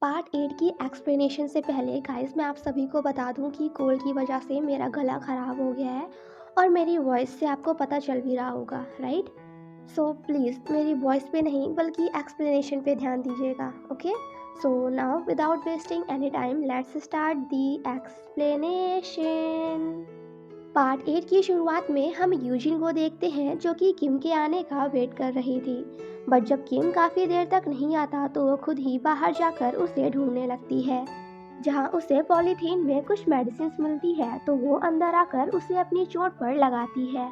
Part 8 की explanation से पहले गाइस मैं आप सभी को बता दूं कि कोल्ड की वजह से मेरा गला ख़राब हो गया है और मेरी वॉइस से आपको पता चल भी रहा होगा, राइट? सो प्लीज़ मेरी वॉइस पे नहीं बल्कि एक्सप्लेनेशन पे ध्यान दीजिएगा, okay? So now without wasting any time let's start the explanation. Part 8 की शुरुआत में हम यूजिन को देखते हैं जो कि किम के आने का वेट कर रही थी। बट जब किम काफ़ी देर तक नहीं आता तो वो खुद ही बाहर जाकर उसे ढूंढने लगती है। जहाँ उसे पॉलीथीन में कुछ मेडिसिन मिलती है तो वो अंदर आकर उसे अपनी चोट पर लगाती है।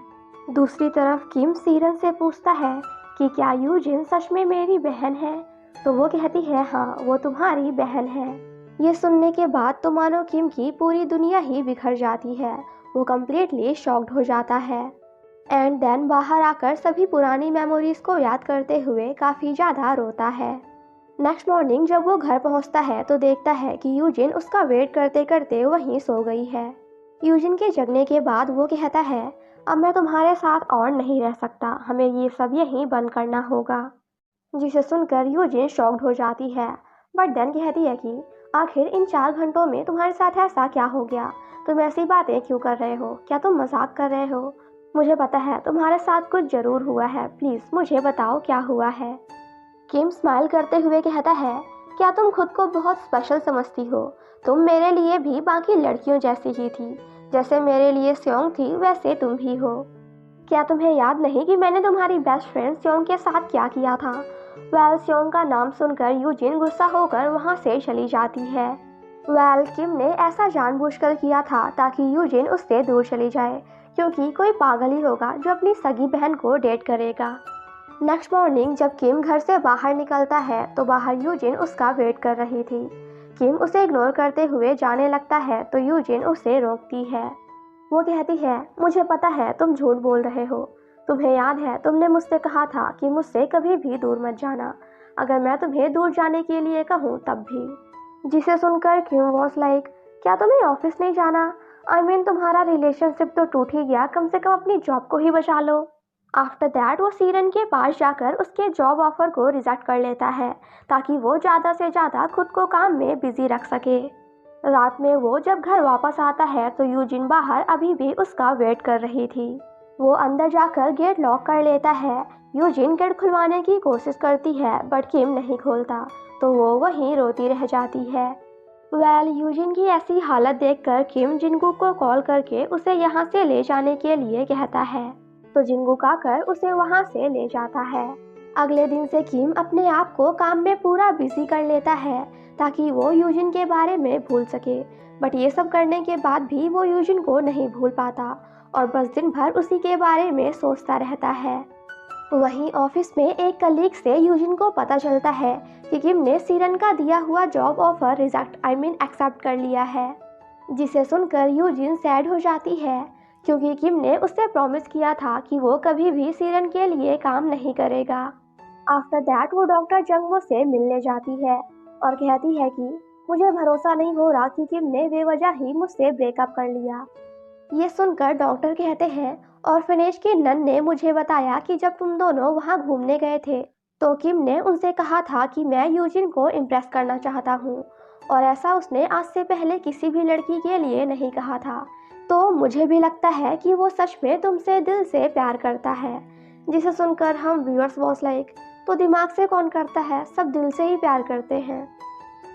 दूसरी तरफ किम सीरन से पूछता है कि क्या यूजिन सच में मेरी बहन है। तो वो कहती है हाँ, वो तुम्हारी बहन है। ये सुनने के बाद तो मानो किम की पूरी दुनिया ही बिखर जाती है। वो कम्प्लीटली शॉक्ड हो जाता है एंड देन बाहर आकर सभी पुरानी मेमोरीज को याद करते हुए काफ़ी ज़्यादा रोता है। नेक्स्ट मॉर्निंग जब वो घर पहुंचता है तो देखता है कि यूजिन उसका वेट करते करते वहीं सो गई है। यूजिन के जगने के बाद वो कहता है अब मैं तुम्हारे साथ और नहीं रह सकता, हमें ये सब यहीं बंद करना होगा। जिसे सुनकर यूजिन शॉक्ड हो जाती है बट देन कहती है कि आखिर इन 4 घंटों में तुम्हारे साथ ऐसा क्या हो गया, तुम ऐसी बातें क्यों कर रहे हो, क्या तुम मजाक कर रहे हो? मुझे पता है तुम्हारे साथ कुछ जरूर हुआ है, प्लीज मुझे बताओ क्या हुआ है। किम स्माइल करते हुए कहता है क्या तुम खुद को बहुत स्पेशल समझती हो? तुम मेरे लिए भी बाकी लड़कियों जैसी ही थी, जैसे मेरे लिए स्योंग थी वैसे तुम भी हो। क्या तुम्हें याद नहीं कि मैंने तुम्हारी बेस्ट फ्रेंड स्योंग के साथ क्या किया था? स्योंग का नाम सुनकर यूजिन गुस्सा होकर वहां से चली जाती है। किम ने ऐसा जानबूझकर किया था ताकि यूजिन उससे दूर चली जाए, क्योंकि कोई पागल ही होगा जो अपनी सगी बहन को डेट करेगा। नेक्स्ट मॉर्निंग जब किम घर से बाहर निकलता है तो बाहर यूजिन उसका वेट कर रही थी। किम उसे इग्नोर करते हुए जाने लगता है तो यूजिन उसे रोकती है। वो कहती है मुझे पता है तुम झूठ बोल रहे हो, तुम्हें याद है तुमने मुझसे कहा था कि मुझसे कभी भी दूर मत जाना, अगर मैं तुम्हें दूर जाने के लिए कहूँ तब भी। जिसे सुनकर किम वॉज लाइक क्या तुम्हें ऑफिस नहीं जाना? आई मीन तुम्हारा रिलेशनशिप तो टूट ही गया, कम से कम अपनी जॉब को ही बचा लो। आफ्टर दैट वो सीरन के पास जाकर उसके जॉब ऑफर को रिजेक्ट कर लेता है ताकि वो ज़्यादा से ज़्यादा खुद को काम में बिजी रख सके। रात में वो जब घर वापस आता है तो यूजिन बाहर अभी भी उसका वेट कर रही थी। वो अंदर जाकर गेट लॉक कर लेता है। यूजिन गेट खुलवाने की कोशिश करती है बट किम नहीं खोलता तो वो वहीं रोती रह जाती है। यूजिन की ऐसी हालत देखकर किम जिनगुक को कॉल करके उसे यहाँ से ले जाने के लिए कहता है तो जिनगुक आकर उसे वहाँ से ले जाता है। अगले दिन से किम अपने आप को काम में पूरा बिजी कर लेता है ताकि वो यूजिन के बारे में भूल सके। बट ये सब करने के बाद भी वो यूजिन को नहीं भूल पाता और बस दिन भर उसी के बारे में सोचता रहता है। वहीं ऑफिस में एक कलीग से यूजिन को पता चलता है कि किम ने सीरन का दिया हुआ जॉब ऑफर एक्सेप्ट कर लिया है। जिसे सुनकर यूजिन सैड हो जाती है क्योंकि किम ने उससे प्रॉमिस किया था कि वो कभी भी सीरन के लिए काम नहीं करेगा। आफ्टर दैट वो डॉक्टर जंगवो से मिलने जाती है और कहती है कि मुझे भरोसा नहीं हो रहा कि किम ने बेवजह ही मुझसे ब्रेकअप कर लिया। ये सुनकर डॉक्टर कहते हैं ऑर्फनेज के नन ने मुझे बताया कि जब तुम दोनों वहाँ घूमने गए थे तो किम ने उनसे कहा था कि मैं यूजिन को इम्प्रेस करना चाहता हूँ और ऐसा उसने आज से पहले किसी भी लड़की के लिए नहीं कहा था। तो मुझे भी लगता है कि वो सच में तुमसे दिल से प्यार करता है। जिसे सुनकर हम व्यूअर्स वॉज लाइक तो दिमाग से कौन करता है, सब दिल से ही प्यार करते हैं।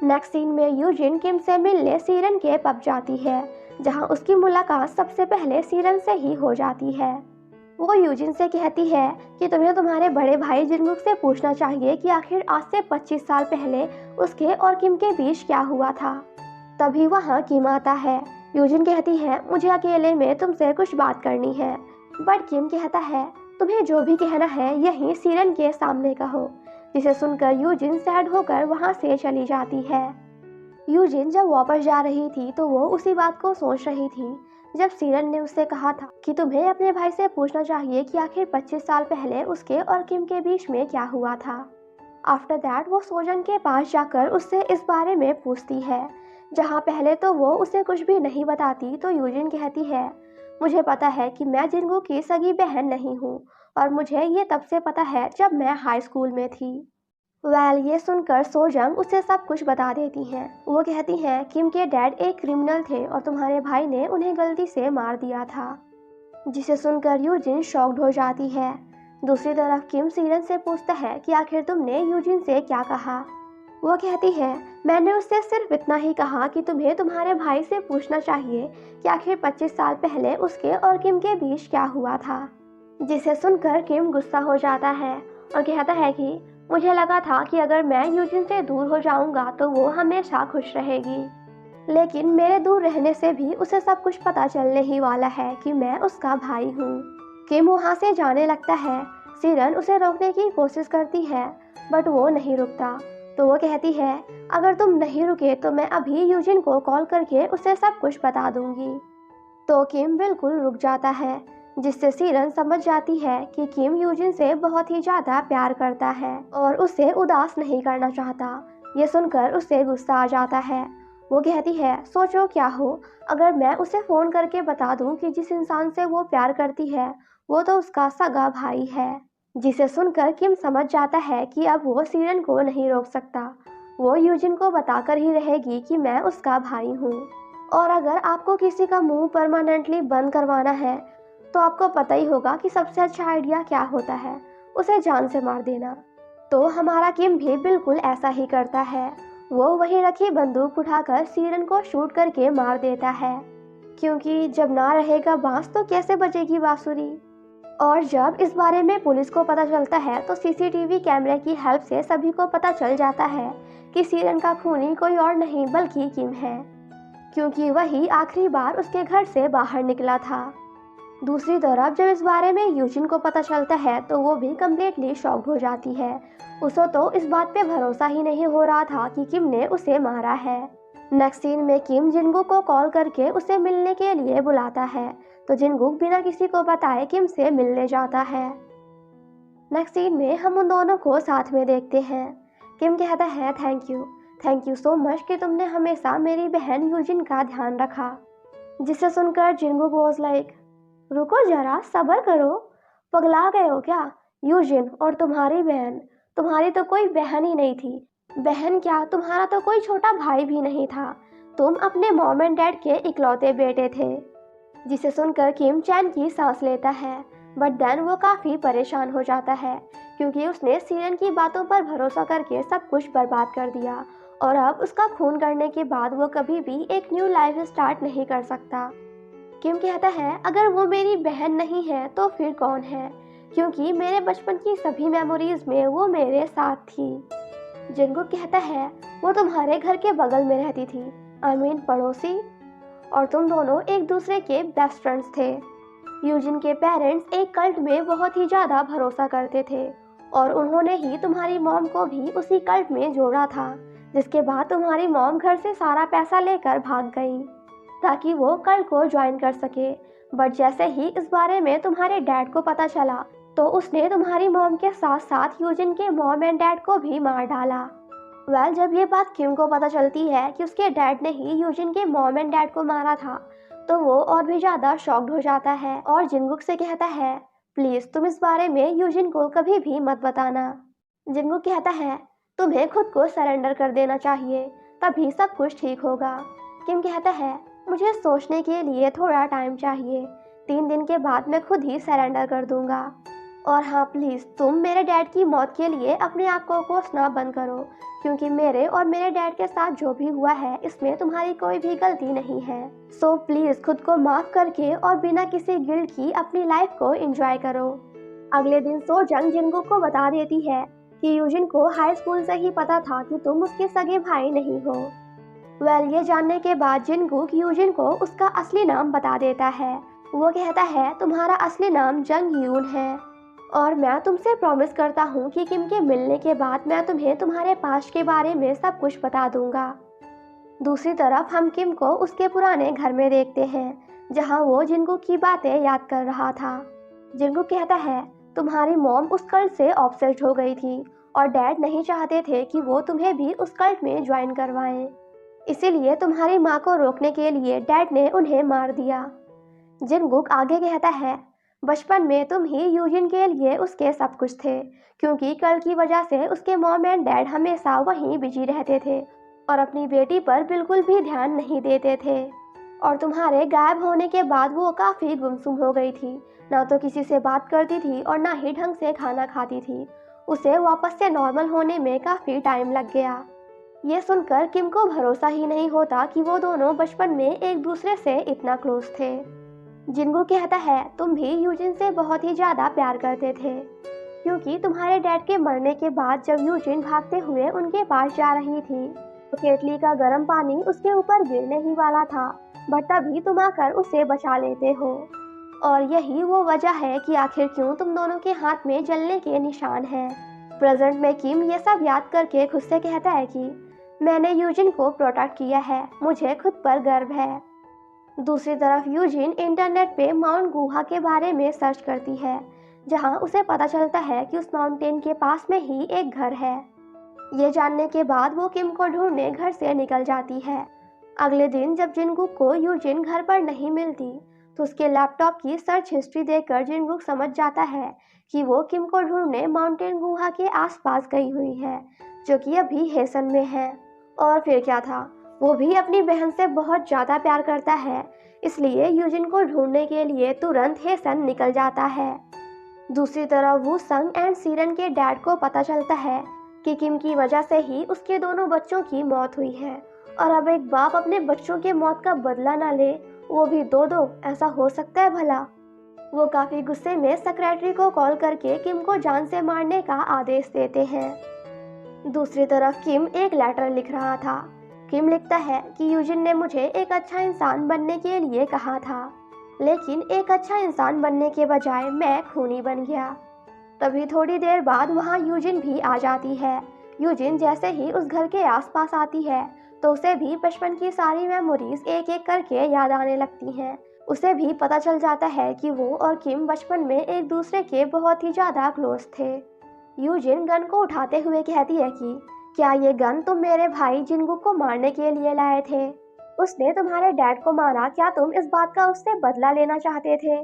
नेक्स्ट सीन में यूजिन किम से मिलने सीरन के पब जाती है जहां उसकी मुलाकात सबसे पहले सीरन से ही हो जाती है। वो यूजिन से कहती है कि तुम्हें तुम्हारे बड़े भाई जिनगुक से पूछना चाहिए कि आखिर आज से 25 साल पहले उसके और किम के बीच क्या हुआ था। तभी वहाँ किम आता है। यूजिन कहती है मुझे अकेले में तुमसे कुछ बात करनी है। बट किम कहता है तुम्हें जो भी कहना है यही सीरन के सामने कहो। जिसे सुनकर यूजिन सैड होकर वहाँ से चली जाती है। यूजिन जब वापस जा रही थी तो वो उसी बात को सोच रही थी जब सीरन ने उससे कहा था कि तुम्हें अपने भाई से पूछना चाहिए कि आखिर 25 साल पहले उसके और किम के बीच में क्या हुआ था। आफ्टर दैट वो सोजन के पास जाकर उससे इस बारे में पूछती है, जहाँ पहले तो वो उसे कुछ भी नहीं बताती तो यूजिन कहती है मुझे पता है कि मैं जिनगू की सगी बहन नहीं हूँ और मुझे ये तब से पता है जब मैं हाई स्कूल में थी। ये सुनकर सोजंग उसे सब कुछ बता देती हैं। वो कहती हैं किम के डैड एक क्रिमिनल थे और तुम्हारे भाई ने उन्हें गलती से मार दिया था, जिसे सुनकर यूजिन शॉक्ड हो जाती है। दूसरी तरफ किम सीरन से पूछता है कि आखिर तुमने यूजिन से क्या कहा। वो कहती है मैंने उससे सिर्फ इतना ही कहा कि तुम्हें तुम्हारे भाई से पूछना चाहिए कि आखिर 25 साल पहले उसके और किम के बीच क्या हुआ था, जिसे सुनकर किम गुस्सा हो जाता है और कहता है कि मुझे लगा था कि अगर मैं यूजिन से दूर हो जाऊंगा तो वो हमेशा खुश रहेगी, लेकिन मेरे दूर रहने से भी उसे सब कुछ पता चलने ही वाला है कि मैं उसका भाई हूँ। किम वहाँ से जाने लगता है। सीरन उसे रोकने की कोशिश करती है बट वो नहीं रुकता। तो वो कहती है अगर तुम नहीं रुके तो मैं अभी यूजिन को कॉल करके उसे सब कुछ बता दूंगी। तो किम बिल्कुल रुक जाता है, जिससे सीरन समझ जाती है कि किम यूजिन से बहुत ही ज़्यादा प्यार करता है और उसे उदास नहीं करना चाहता। ये सुनकर उसे गुस्सा आ जाता है। वो कहती है सोचो क्या हो अगर मैं उसे फ़ोन करके बता दूं कि जिस इंसान से वो प्यार करती है वो तो उसका सगा भाई है, जिसे सुनकर किम समझ जाता है कि अब वो सीरन को नहीं रोक सकता। वो यूजिन को बताकर ही रहेगी कि मैं उसका भाई हूँ। और अगर आपको किसी का मुंह परमानेंटली बंद करवाना है तो आपको पता ही होगा कि सबसे अच्छा आइडिया क्या होता है, उसे जान से मार देना। तो हमारा किम भी बिल्कुल ऐसा ही करता है। वो वहीं रखी बंदूक उठाकर सीरन को शूट करके मार देता है, क्योंकि जब ना रहेगा बांस तो कैसे बजेगी बांसुरी। और जब इस बारे में पुलिस को पता चलता है तो सीसीटीवी कैमरे की हेल्प से सभी को पता चल जाता है कि सीरन का खूनी कोई और नहीं बल्कि किम है, क्योंकि वही आखिरी बार उसके घर से बाहर निकला था। दूसरी तरफ जब इस बारे में यूजिन को पता चलता है तो वो भी कम्प्लीटली शॉक्ड हो जाती है। उसे तो इस बात पे भरोसा ही नहीं हो रहा था कि किम ने उसे मारा है। नेक्स्ट सीन में किम जिनगुक को कॉल करके उसे मिलने के लिए बुलाता है, तो जिनगुक बिना किसी को बताए किम से मिलने जाता है। नेक्स्ट सीन में हम उन दोनों को साथ में देखते हैं। किम कहता है थैंक यू सो मच कि तुमने हमेशा मेरी बहन यूजिन का ध्यान रखा, जिसे सुनकर जिनगुक वाज लाइक रुको जरा सब्र करो, पगला गए हो क्या? यूजिन और तुम्हारी बहन, तुम्हारी तो कोई बहन ही नहीं थी। बहन क्या, तुम्हारा तो कोई छोटा भाई भी नहीं था। तुम अपने मॉम एंड डैड के इकलौते बेटे थे। जिसे सुनकर किम चैन की सांस लेता है, बट देन वो काफ़ी परेशान हो जाता है क्योंकि उसने सीरन की बातों पर भरोसा करके सब कुछ बर्बाद कर दिया और अब उसका खून करने के बाद वो कभी भी एक न्यू लाइफ स्टार्ट नहीं कर सकता। किम कहता है अगर वो मेरी बहन नहीं है तो फिर कौन है, क्योंकि मेरे बचपन की सभी मेमोरीज में वो मेरे साथ थी। जिनगुक कहता है वो तुम्हारे घर के बगल में रहती थी, आई मीन पड़ोसी, और तुम दोनों एक दूसरे के बेस्ट फ्रेंड्स थे। यूजिन के पेरेंट्स एक कल्ट में बहुत ही ज़्यादा भरोसा करते थे और उन्होंने ही तुम्हारी मॉम को भी उसी कल्ट में जोड़ा था, जिसके बाद तुम्हारी मॉम घर से सारा पैसा लेकर भाग गई ताकि वो कल्ट को ज्वाइन कर सके। बट जैसे ही इस बारे में तुम्हारे डैड को पता चला तो उसने तुम्हारी मॉम के साथ साथ यूजिन के मॉम एंड डैड को भी मार डाला। जब ये बात किम को पता चलती है कि उसके डैड ने ही यूजिन के मॉम एंड डैड को मारा था तो वो और भी ज़्यादा शॉक्ड हो जाता है और जिनगुक से कहता है प्लीज़ तुम इस बारे में यूजिन को कभी भी मत बताना। जिनगुक कहता है तुम्हें खुद को सरेंडर कर देना चाहिए, तभी सब कुछ ठीक होगा। किम कहता है मुझे सोचने के लिए थोड़ा टाइम चाहिए, 3 दिन के बाद मैं खुद ही सरेंडर कर दूंगा। और हाँ प्लीज़ तुम मेरे डैड की मौत के लिए अपने आप को कोसना बंद करो, क्योंकि मेरे और मेरे डैड के साथ जो भी हुआ है इसमें तुम्हारी कोई भी गलती नहीं है। सो प्लीज़ खुद को माफ़ करके और बिना किसी गिल्ट की अपनी लाइफ को एंजॉय करो। अगले दिन सोजंग जिनगुक को बता देती है कि यूजिन को हाई स्कूल से ही पता था कि तुम उसके सगे भाई नहीं हो। ये जानने के बाद जिनगुक यूजिन को उसका असली नाम बता देता है। वो कहता है तुम्हारा असली नाम जंग यून है और मैं तुमसे प्रॉमिस करता हूँ कि किम के मिलने के बाद मैं तुम्हें तुम्हारे पास्ट के बारे में सब कुछ बता दूंगा। दूसरी तरफ हम किम को उसके पुराने घर में देखते हैं जहाँ वो जिनगुक की बातें याद कर रहा था। जिनगुक कहता है तुम्हारी मॉम उस कल्ट से ऑब्सेस्ड हो गई थी और डैड नहीं चाहते थे कि वो तुम्हें भी उस कल्ट में ज्वाइन करवाएं, इसीलिए तुम्हारी माँ को रोकने के लिए डैड ने उन्हें मार दिया। जिनगुक आगे कहता है बचपन में तुम ही यूजिन के लिए उसके सब कुछ थे, क्योंकि कल की वजह से उसके मॉम एंड डैड हमेशा वहीं बिजी रहते थे और अपनी बेटी पर बिल्कुल भी ध्यान नहीं देते थे। और तुम्हारे गायब होने के बाद वो काफ़ी गुमसुम हो गई थी, ना तो किसी से बात करती थी और ना ही ढंग से खाना खाती थी। उसे वापस से नॉर्मल होने में काफ़ी टाइम लग गया। ये सुनकर किम को भरोसा ही नहीं होता कि वो दोनों बचपन में एक दूसरे से इतना क्लोज थे। जिनगू कहता है तुम भी यूजिन से बहुत ही ज़्यादा प्यार करते थे, क्योंकि तुम्हारे डैड के मरने के बाद जब यूजिन भागते हुए उनके पास जा रही थी तो केतली का गर्म पानी उसके ऊपर गिरने ही वाला था, बट तभी तुम आकर उसे बचा लेते हो। और यही वो वजह है कि आखिर क्यों तुम दोनों के हाथ में जलने के निशान हैं। प्रेजेंट में किम ये सब याद करके खुद से कहता है कि मैंने यूजिन को प्रोटेक्ट किया है, मुझे खुद पर गर्व है। दूसरी तरफ यूजिन इंटरनेट पे माउंट गुहा के बारे में सर्च करती है, जहां उसे पता चलता है कि उस माउंटेन के पास में ही एक घर है। ये जानने के बाद वो किम को ढूंढने घर से निकल जाती है। अगले दिन जब जिनगुक को यूजिन घर पर नहीं मिलती तो उसके लैपटॉप की सर्च हिस्ट्री देखकर जिनगुक समझ जाता है कि वो किम को ढूंढने माउंटेन गुहा के आसपास गई हुई है, जो कि अभी हेसन में है। और फिर क्या था, वो भी अपनी बहन से बहुत ज़्यादा प्यार करता है, इसलिए यूजिन को ढूंढने के लिए तुरंत हेसन निकल जाता है। दूसरी तरफ वू संग एंड सीरन के डैड को पता चलता है कि किम की वजह से ही उसके दोनों बच्चों की मौत हुई है, और अब एक बाप अपने बच्चों के मौत का बदला ना ले, वो भी दो दो, ऐसा हो सकता है भला। वो काफ़ी गुस्से में सेक्रेटरी को कॉल करके किम को जान से मारने का आदेश देते हैं। दूसरी तरफ किम एक लेटर लिख रहा था। किम लिखता है कि यूजिन ने मुझे एक अच्छा इंसान बनने के लिए कहा था, लेकिन एक अच्छा इंसान बनने के बजाय मैं खूनी बन गया। तभी थोड़ी देर बाद वहाँ यूजिन भी आ जाती है। यूजिन जैसे ही उस घर के आसपास आती है तो उसे भी बचपन की सारी मेमोरीज एक एक करके याद आने लगती हैं। उसे भी पता चल जाता है कि वो और किम बचपन में एक दूसरे के बहुत ही ज़्यादा क्लोज थे। यूजिन गन को उठाते हुए कहती है कि क्या ये गन तुम मेरे भाई जिनगुक को मारने के लिए लाए थे? उसने तुम्हारे डैड को मारा, क्या तुम इस बात का उससे बदला लेना चाहते थे?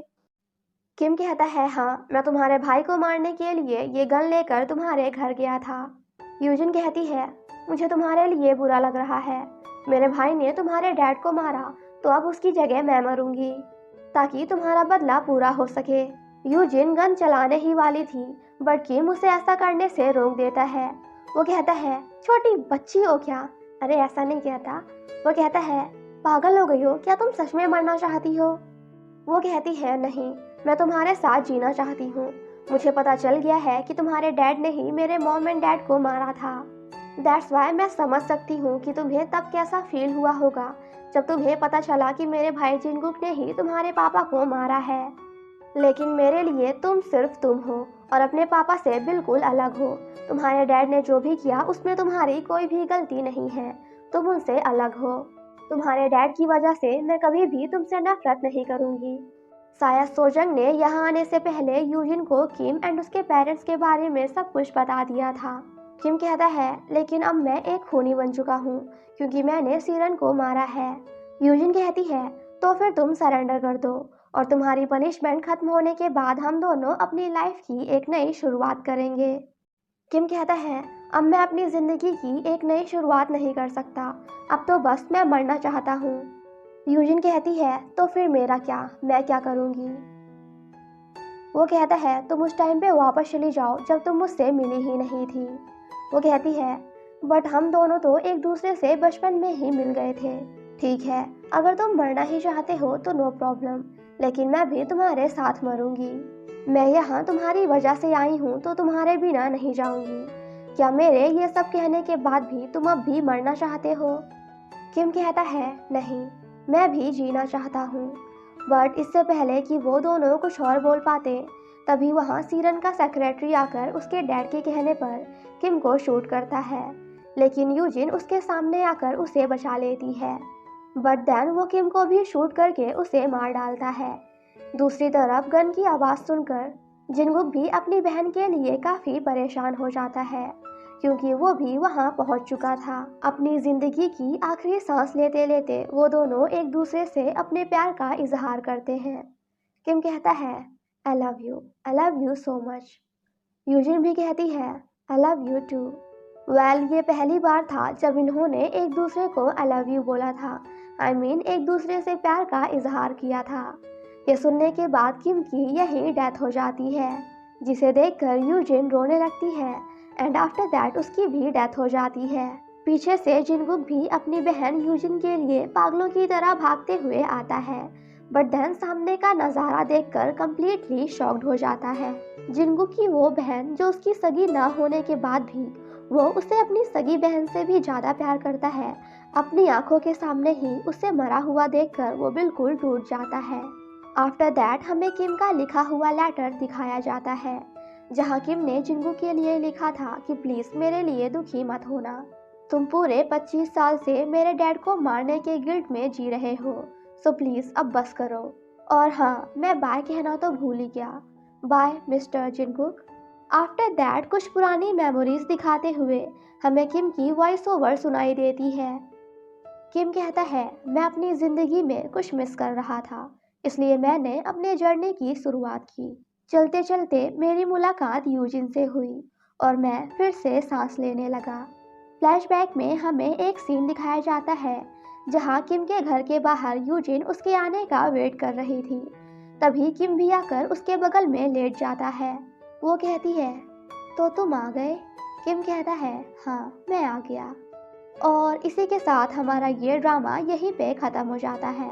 किम कहता है हाँ, मैं तुम्हारे भाई को मारने के लिए ये गन लेकर तुम्हारे घर गया था। यूजिन कहती है मुझे तुम्हारे लिए बुरा लग रहा है, मेरे भाई ने तुम्हारे डैड को मारा तो अब उसकी जगह मैं मरूंगी, ताकि तुम्हारा बदला पूरा हो सके। यूजिन गन चलाने ही वाली थी, बट किम उसे ऐसा करने से रोक देता है। वो कहता है छोटी बच्ची हो क्या? अरे ऐसा नहीं कहता। वो कहता है पागल हो गई हो क्या, तुम सच में मरना चाहती हो? वो कहती है नहीं, मैं तुम्हारे साथ जीना चाहती हूँ। मुझे पता चल गया है कि तुम्हारे डैड ने ही मेरे मॉम एंड डैड को मारा था। दैट्स वाई मैं समझ सकती हूँ कि तुम्हें तब कैसा फील हुआ होगा जब तुम्हें पता चला कि मेरे भाई जिनगुक ने ही तुम्हारे पापा को मारा है। लेकिन मेरे लिए तुम सिर्फ तुम हो और अपने पापा से बिल्कुल अलग हो। तुम्हारे डैड ने जो भी किया उसमें तुम्हारी कोई भी गलती नहीं है, तुम उनसे अलग हो। तुम्हारे डैड की वजह से मैं कभी भी तुमसे नफरत नहीं करूंगी। शायद सोजंग ने यहाँ आने से पहले यूजिन को किम एंड उसके पेरेंट्स के बारे में सब कुछ बता दिया था। किम कहता है लेकिन अब मैं एक खूनी बन चुका हूँ क्योंकि मैंने सीरन को मारा है। यूजिन कहती है तो फिर तुम सरेंडर कर दो और तुम्हारी पनिशमेंट खत्म होने के बाद हम दोनों अपनी लाइफ की एक नई शुरुआत करेंगे। किम कहता है अब मैं अपनी ज़िंदगी की एक नई शुरुआत नहीं कर सकता, अब तो बस मैं मरना चाहता हूँ। यूजिन कहती है तो फिर मेरा क्या, मैं क्या करूँगी? वो कहता है तुम उस टाइम पे वापस चली जाओ जब तुम मुझसे मिली ही नहीं थी। वो कहती है बट हम दोनों तो एक दूसरे से बचपन में ही मिल गए थे। ठीक है, अगर तुम मरना ही चाहते हो तो नो प्रॉब्लम, लेकिन मैं भी तुम्हारे साथ मरूंगी। मैं यहाँ तुम्हारी वजह से आई हूँ तो तुम्हारे बिना नहीं जाऊंगी। क्या मेरे ये सब कहने के बाद भी तुम अब भी मरना चाहते हो? किम कहता है नहीं, मैं भी जीना चाहता हूँ। बट इससे पहले कि वो दोनों कुछ और बोल पाते तभी वहाँ सीरन का सेक्रेटरी आकर उसके डैड के कहने पर किम को शूट करता है, लेकिन यूजिन उसके सामने आकर उसे बचा लेती है। बट देन वो किम को भी शूट करके उसे मार डालता है। दूसरी तरफ गन की आवाज़ सुनकर जिनगुक भी अपनी बहन के लिए काफ़ी परेशान हो जाता है, क्योंकि वो भी वहाँ पहुँच चुका था। अपनी ज़िंदगी की आखिरी सांस लेते लेते वो दोनों एक दूसरे से अपने प्यार का इजहार करते हैं। किम कहता है I love you so much. Yujin भी कहती है आई लव यू टू। ये पहली बार था जब इन्होंने एक दूसरे को आई लव यू बोला था। एक दूसरे से प्यार का इजहार किया था। ये सुनने के बाद किम की यही डेथ हो जाती है, जिसे देखकर यूजिन रोने लगती है एंड आफ्टर दैट उसकी भी डेथ हो जाती है। पीछे से जिनगुक भी अपनी बहन यूजिन के लिए पागलों की तरह भागते हुए आता है, बट देन सामने का नज़ारा देखकर कंप्लीटली शॉक्ड हो जाता है। जिनगुक की वो बहन जो उसकी सगी ना होने के बाद भी वो उसे अपनी सगी बहन से भी ज़्यादा प्यार करता है, अपनी आंखों के सामने ही उसे मरा हुआ देखकर वो बिल्कुल टूट जाता है। आफ्टर दैट हमें किम का लिखा हुआ लेटर दिखाया जाता है, जहाँ किम ने जिनगुक के लिए लिखा था कि प्लीज़ मेरे लिए दुखी मत होना। तुम पूरे 25 साल से मेरे डैड को मारने के गिल्ट में जी रहे हो, सो प्लीज़ अब बस करो। और हाँ, मैं बाय कहना तो भूल ही गया। Bye mister Jinguk. After that कुछ पुरानी मेमोरीज दिखाते हुए हमें किम की वॉइस ओवर सुनाई देती है। किम कहता है मैं अपनी ज़िंदगी में कुछ मिस कर रहा था, इसलिए मैंने अपने जर्नी की शुरुआत की। चलते चलते मेरी मुलाकात यूजिन से हुई और मैं फिर से सांस लेने लगा। फ्लैशबैक में हमें एक सीन दिखाया जाता है जहां किम के घर के बाहर यूजिन उसके आने का वेट कर रही थी। तभी किम भी आकर उसके बगल में लेट जाता है। वो कहती है तो तुम आ गए? किम कहता है हाँ मैं आ गया। और इसी के साथ हमारा ये ड्रामा यहीं पे ख़त्म हो जाता है।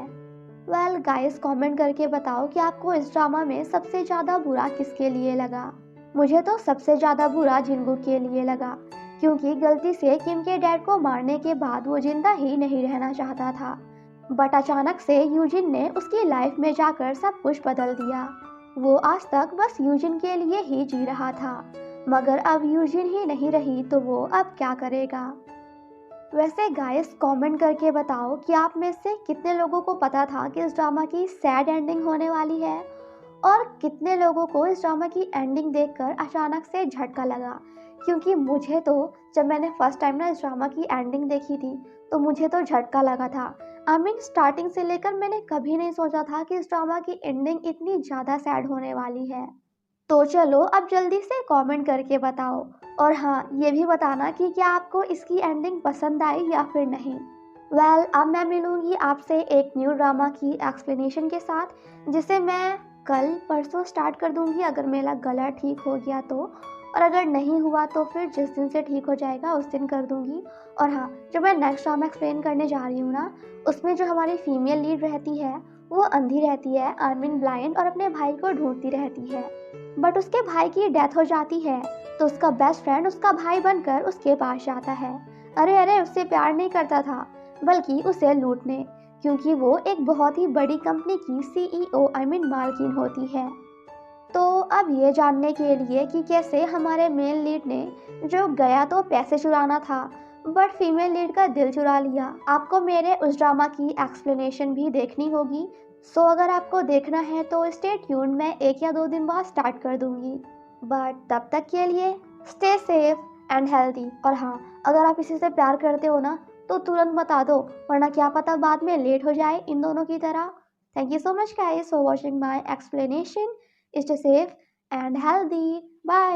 गाइस, कमेंट करके बताओ कि आपको इस ड्रामा में सबसे ज़्यादा बुरा किसके लिए लगा। मुझे तो सबसे ज़्यादा बुरा जिनगुक के लिए लगा, क्योंकि गलती से किम के डैड को मारने के बाद वो जिंदा ही नहीं रहना चाहता था, बट अचानक से यूजिन ने उसकी लाइफ में जाकर सब कुछ बदल दिया। वो आज तक बस यूजिन के लिए ही जी रहा था, मगर अब यूजिन ही नहीं रही तो वो अब क्या करेगा। वैसे गाइस, कमेंट करके बताओ कि आप में से कितने लोगों को पता था कि इस ड्रामा की सैड एंडिंग होने वाली है, और कितने लोगों को इस ड्रामा की एंडिंग देखकर अचानक से झटका लगा। क्योंकि मुझे तो जब मैंने फर्स्ट टाइम ना इस ड्रामा की एंडिंग देखी थी तो मुझे तो झटका लगा था। स्टार्टिंग से लेकर मैंने कभी नहीं सोचा था कि इस ड्रामा की एंडिंग इतनी ज़्यादा सैड होने वाली है। तो चलो अब जल्दी से कमेंट करके बताओ, और हाँ, ये भी बताना कि क्या आपको इसकी एंडिंग पसंद आई या फिर नहीं। अब मैं मिलूंगी आपसे एक न्यू ड्रामा की एक्सप्लेनेशन के साथ, जिसे मैं कल परसों स्टार्ट कर दूंगी अगर मेरा गला ठीक हो गया तो, और अगर नहीं हुआ तो फिर जिस दिन से ठीक हो जाएगा उस दिन कर दूंगी। और हाँ, जो मैं नेक्स्ट ड्रामा एक्सप्लेन करने जा रही हूँ ना, उसमें जो हमारी फीमेल लीड रहती है वो अंधी रहती है, ब्लाइंड, और अपने भाई को ढूंढती रहती है, बट उसके भाई की डेथ हो जाती है तो उसका बेस्ट फ्रेंड उसका भाई बनकर उसके पास जाता है। अरे अरे, उससे प्यार नहीं करता था बल्कि उसे लूटने, क्योंकि वो एक बहुत ही बड़ी कंपनी की सीईओ मालकिन होती है। तो अब ये जानने के लिए कि कैसे हमारे मेल लीड ने जो गया तो पैसे चुराना था बट फीमेल लीड का दिल चुरा लिया, आपको मेरे उस ड्रामा की एक्सप्लेनेशन भी देखनी होगी। सो अगर आपको देखना है तो स्टे ट्यून्ड, मैं 1 या 2 दिन बाद स्टार्ट कर दूंगी। बट तब तक के लिए स्टे सेफ एंड हेल्दी। और हाँ, अगर आप इसी से प्यार करते हो ना तो तुरंत बता दो, वरना क्या पता बाद में लेट हो जाए इन दोनों की तरह। Thank you so much guys for watching my explanation. Stay safe and healthy. Bye.